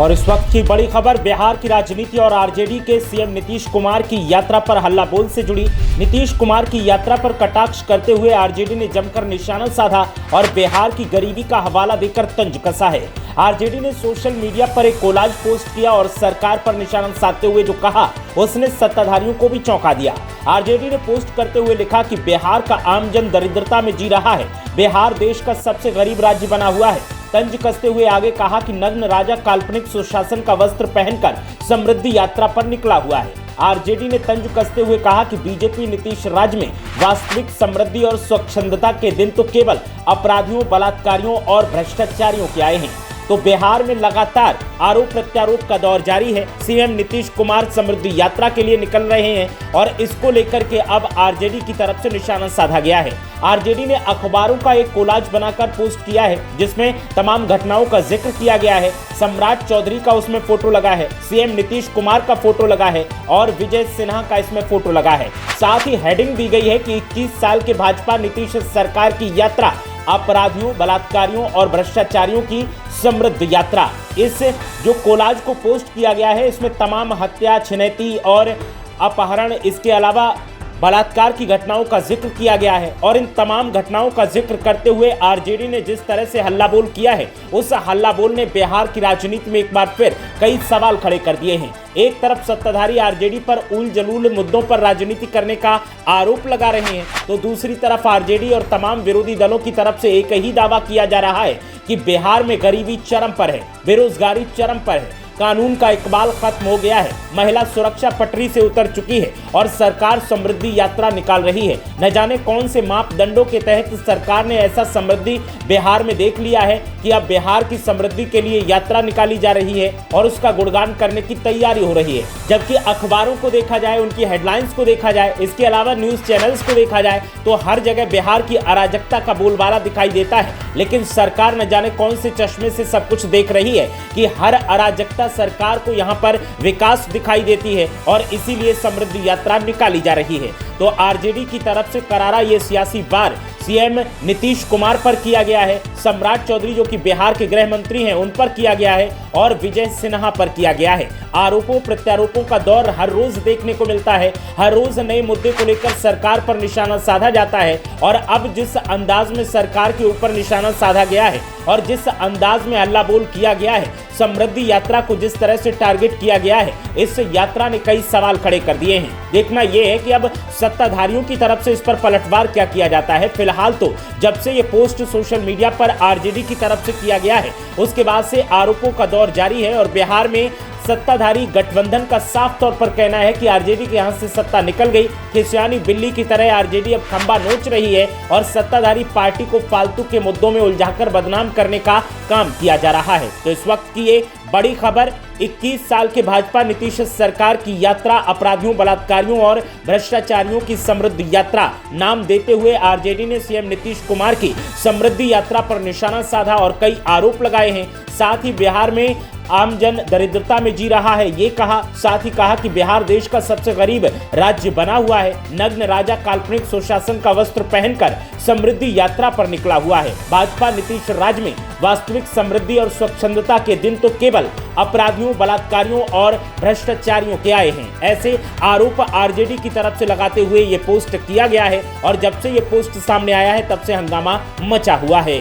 और इस वक्त की बड़ी खबर बिहार की राजनीति और आरजेडी के सीएम नीतीश कुमार की यात्रा पर हल्ला बोल से जुड़ी। नीतीश कुमार की यात्रा पर कटाक्ष करते हुए आरजेडी ने जमकर निशाना साधा और बिहार की गरीबी का हवाला देकर तंज कसा है। आरजेडी ने सोशल मीडिया पर एक कोलाज पोस्ट किया और सरकार पर निशाना साधते हुए जो कहा उसने सत्ताधारियों को भी चौंका दिया। आरजेडी ने पोस्ट करते हुए लिखा कि बिहार का आमजन दरिद्रता में जी रहा है, बिहार देश का सबसे गरीब राज्य बना हुआ है। तंज कसते हुए आगे कहा कि नग्न राजा काल्पनिक सुशासन का वस्त्र पहनकर समृद्धि यात्रा पर निकला हुआ है। आरजेडी ने तंज कसते हुए कहा कि बीजेपी नीतीश राज में वास्तविक समृद्धि और स्वच्छंदता के दिन तो केवल अपराधियों, बलात्कारियों और भ्रष्टाचारियों के आए हैं। तो बिहार में लगातार आरोप प्रत्यारोप का दौर जारी है। सीएम नीतीश कुमार समृद्धि यात्रा के लिए निकल रहे हैं और इसको लेकर के अब आरजेडी की तरफ से निशाना साधा गया है। आरजेडी ने अखबारों का एक कोलाज बनाकर पोस्ट किया है जिसमें तमाम घटनाओं का जिक्र किया गया है। सम्राट चौधरी का उसमें फोटो लगा है, सीएम नीतीश कुमार का फोटो लगा है और विजय सिन्हा का इसमें फोटो लगा है। साथ ही हेडिंग दी गई है कि 21 साल के भाजपा नीतीश सरकार की यात्रा अपराधियों, बलात्कारियों और भ्रष्टाचारियों की समृद्ध यात्रा। इस जो कोलाज को पोस्ट किया गया है इसमें तमाम हत्या, छिनैती और अपहरण, इसके अलावा बलात्कार की घटनाओं का जिक्र किया गया है। और इन तमाम घटनाओं का जिक्र करते हुए आरजेडी ने जिस तरह से हल्ला बोल किया है, उस हल्ला बोल ने बिहार की राजनीति में एक बार फिर कई सवाल खड़े कर दिए हैं। एक तरफ सत्ताधारी आरजेडी पर उल जलूल मुद्दों पर राजनीति करने का आरोप लगा रहे हैं, तो दूसरी तरफ आरजेडी और तमाम विरोधी दलों की तरफ से एक ही दावा किया जा रहा है कि बिहार में गरीबी चरम पर है, बेरोजगारी चरम पर है, कानून का इकबाल खत्म हो गया है, महिला सुरक्षा पटरी से उतर चुकी है और सरकार समृद्धि यात्रा निकाल रही है। न जाने कौन से मापदंडों के तहत सरकार ने ऐसा समृद्धि बिहार में देख लिया है कि अब बिहार की समृद्धि के लिए यात्रा निकाली जा रही है और उसका गुणगान करने की तैयारी हो रही है। जबकि अखबारों को देखा जाए, उनकी हेडलाइंस को देखा जाए, इसके अलावा न्यूज चैनल्स को देखा जाए तो हर जगह बिहार की अराजकता का बोलबाला दिखाई देता है। लेकिन सरकार न जाने कौन से चश्मे से सब कुछ देख रही है कि हर अराजकता सरकार को यहां पर विकास दिखाई देती है और इसीलिए समृद्धि यात्रा निकाली जा रही है। तो आरजेडी की तरफ से करारा ये सियासी वार सीएम नीतीश कुमार पर किया गया है, सम्राट चौधरी जो कि बिहार के गृह मंत्री हैं उन पर किया गया है और विजय सिन्हा पर किया गया है। आरोपों प्रत्यारोपों का दौर हर रोज देखने को मिलता है, हर रोज नए मुद्दे को लेकर सरकार पर निशाना साधा जाता है। और अब जिस अंदाज में सरकार के ऊपर निशाना साधा गया है और जिस अंदाज में हल्ला बोल किया गया है, समृद्धि यात्रा को जिस तरह से टारगेट किया गया है, इस यात्रा ने कई सवाल खड़े कर दिए हैं। देखना यह है कि अब सत्ताधारियों की तरफ से इस पर पलटवार क्या किया जाता है। फिलहाल तो जब से ये पोस्ट सोशल मीडिया पर आरजेडी की तरफ से किया गया है उसके बाद से आरोपों का दौर जारी है और बिहार में सत्ताधारी गठबंधन का साफ तौर पर कहना है कि आरजेडी के हाथ से सत्ता निकल गई, खिसियानी बिल्ली की तरह आरजेडी अब खंबा नोच रही है और सत्ताधारी पार्टी को फालतू के मुद्दों में उलझाकर बदनाम करने का काम किया जा रहा है। तो इस वक्त की ये बड़ी खबर 21 साल के भाजपा नीतीश सरकार की यात्रा अपराधियों, बलात्कारियों और भ्रष्टाचारियों की समृद्धि यात्रा नाम देते हुए आरजेडी ने सीएम नीतीश कुमार की समृद्धि यात्रा पर निशाना साधा और कई आरोप लगाए हैं। साथ ही बिहार में आमजन दरिद्रता में जी रहा है ये कहा, साथ ही कहा कि बिहार देश का सबसे गरीब राज्य बना हुआ है। नग्न राजा काल्पनिक सुशासन का वस्त्र पहनकर समृद्धि यात्रा पर निकला हुआ है। भाजपा नीतीश राज में वास्तविक समृद्धि और स्वच्छंदता के दिन तो केवल अपराधियों, बलात्कारियों और भ्रष्टाचारियों के आए हैं। ऐसे आरोप आरजेडी की तरफ से लगाते हुए ये पोस्ट किया गया है और जब से ये पोस्ट सामने आया है तब से हंगामा मचा हुआ है।